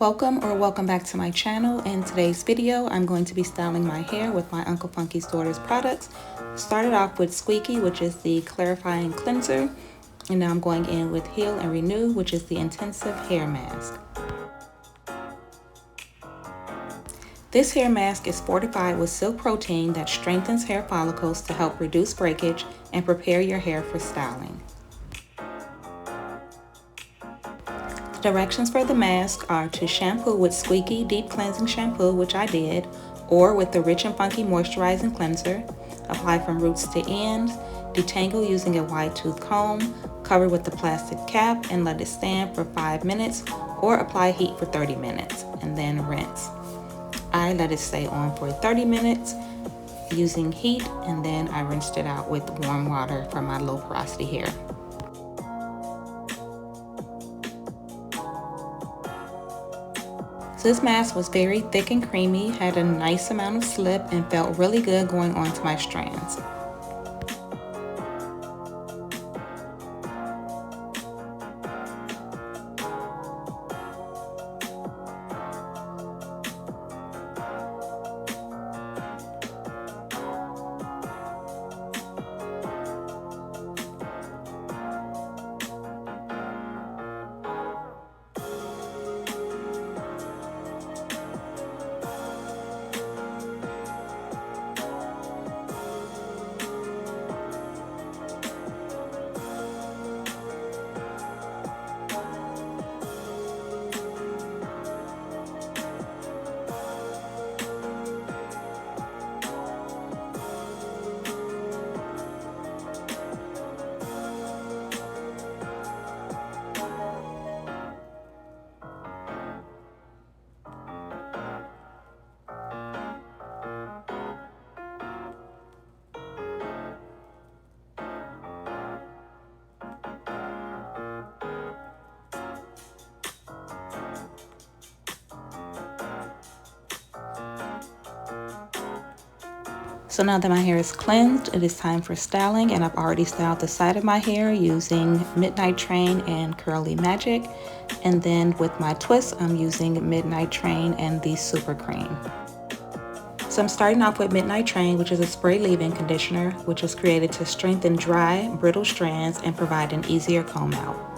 Welcome back to my channel. In today's video, I'm going to be styling my hair with my Uncle Funky's Daughters products. Started off with Squeaky, which is the clarifying cleanser, and now I'm going in with Heal and Renew, which is the intensive hair mask. This hair mask is fortified with silk protein that strengthens hair follicles to help reduce breakage and prepare your hair for styling. Directions for the mask are to shampoo with Squeaky Deep Cleansing Shampoo, which I did, or with the Rich and Funky Moisturizing Cleanser. Apply from roots to ends, detangle using a wide tooth comb, cover with the plastic cap and let it stand for 5 minutes, or apply heat for 30 minutes and then rinse. I let it stay on for 30 minutes using heat, and then I rinsed it out with warm water for my low porosity hair. So this mask was very thick and creamy, had a nice amount of slip, and felt really good going onto my strands. So now that my hair is cleansed, it is time for styling, and I've already styled the side of my hair using Midnight Train and Curly Magic. And then with my twist, I'm using Midnight Train and the Super Cream. So I'm starting off with Midnight Train, which is a spray leave-in conditioner, which was created to strengthen dry, brittle strands and provide an easier comb out.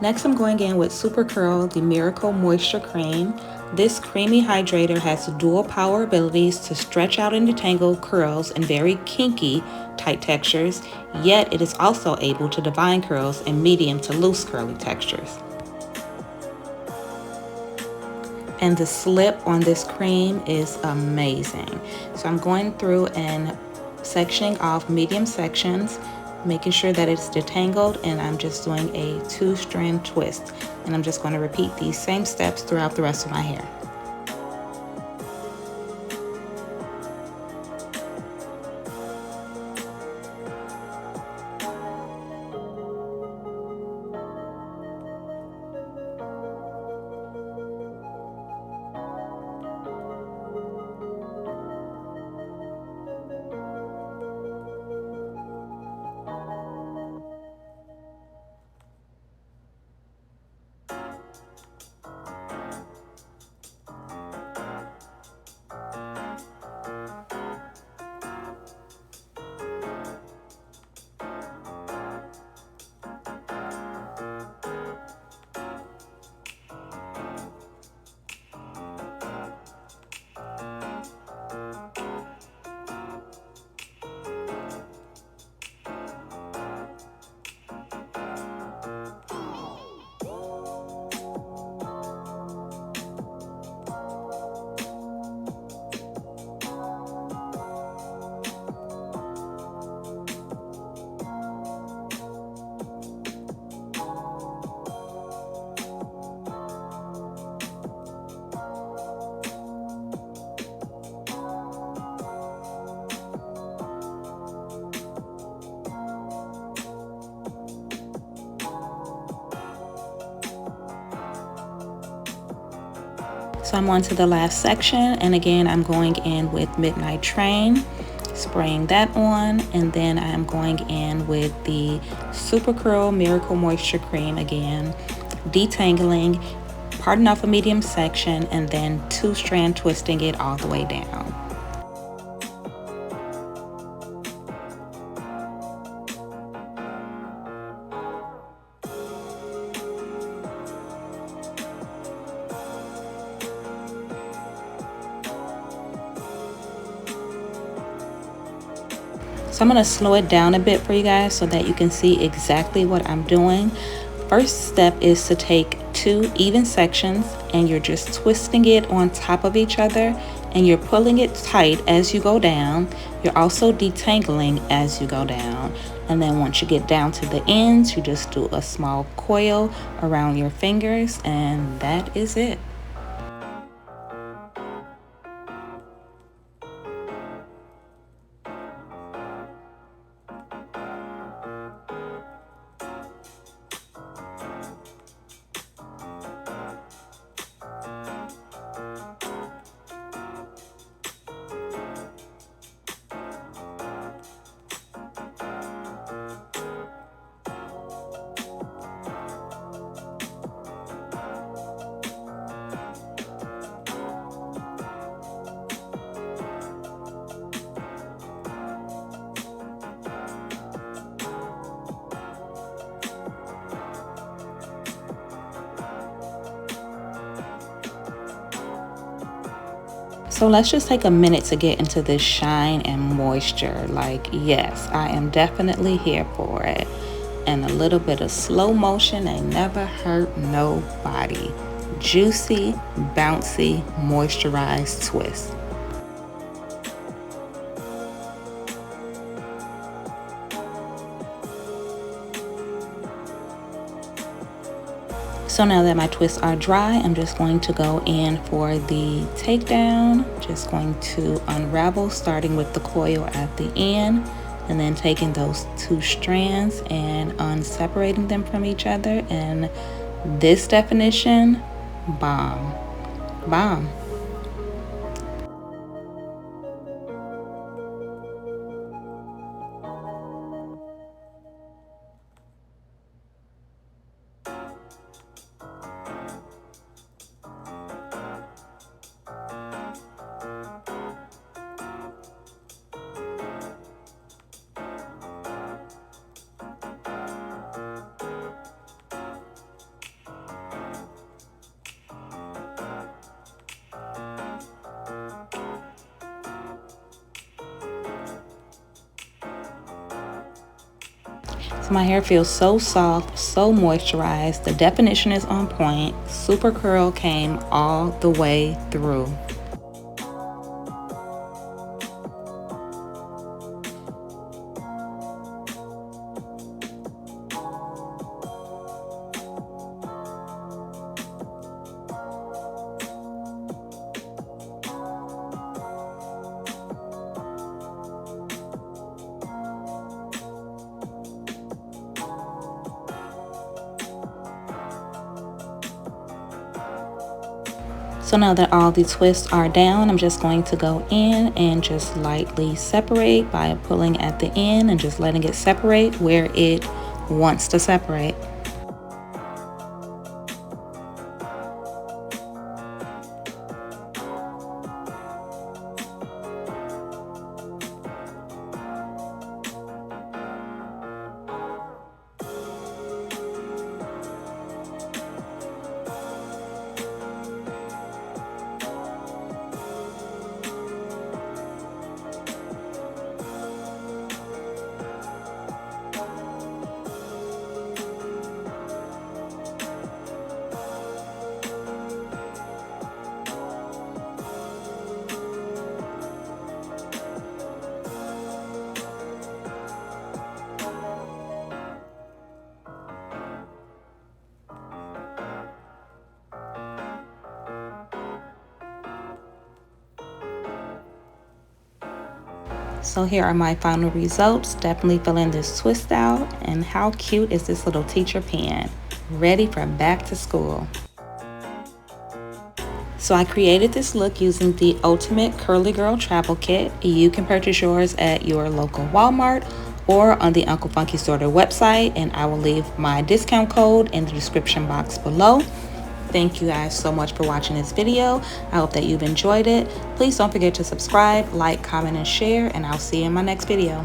Next, I'm going in with Super Curl, the Miracle Moisture Cream. This creamy hydrator has dual power abilities to stretch out and detangle curls in very kinky, tight textures, yet it is also able to define curls in medium to loose curly textures. And the slip on this cream is amazing. So I'm going through and sectioning off medium sections, making sure that it's detangled, and I'm just doing a 2-strand twist. And I'm just going to repeat these same steps throughout the rest of my hair. So I'm on to the last section, and again I'm going in with Midnight Train, spraying that on, and then I'm going in with the Super Curl Miracle Moisture Cream again, detangling, parting off a medium section and then 2-strand twisting it all the way down. So I'm going to slow it down a bit for you guys so that you can see exactly what I'm doing. First step is to take 2 even sections and you're just twisting it on top of each other and you're pulling it tight as you go down. You're also detangling as you go down. And then once you get down to the ends, you just do a small coil around your fingers and that is it. So let's just take a minute to get into this shine and moisture. Like, yes, I am definitely here for it. And a little bit of slow motion ain't never hurt nobody. Juicy, bouncy, moisturized twist. So now that my twists are dry, I'm just going to go in for the takedown. Just going to unravel, starting with the coil at the end, and then taking those 2 strands and unseparating them from each other. And this definition, bomb, bomb. So my hair feels so soft, so moisturized. The definition is on point. Super curl came all the way through. So now that all the twists are down, I'm just going to go in and just lightly separate by pulling at the end and just letting it separate where it wants to separate. So here are my final results. Definitely feeling this twist out. And how cute is this little teacher pen? Ready for back to school. So I created this look using the Ultimate Curly Girl Travel Kit. You can purchase yours at your local Walmart or on the Uncle Funky Sorter website, and I will leave my discount code in the description box below. Thank you guys so much for watching this video. I hope that you've enjoyed it. Please don't forget to subscribe, like, comment, and share, and I'll see you in my next video.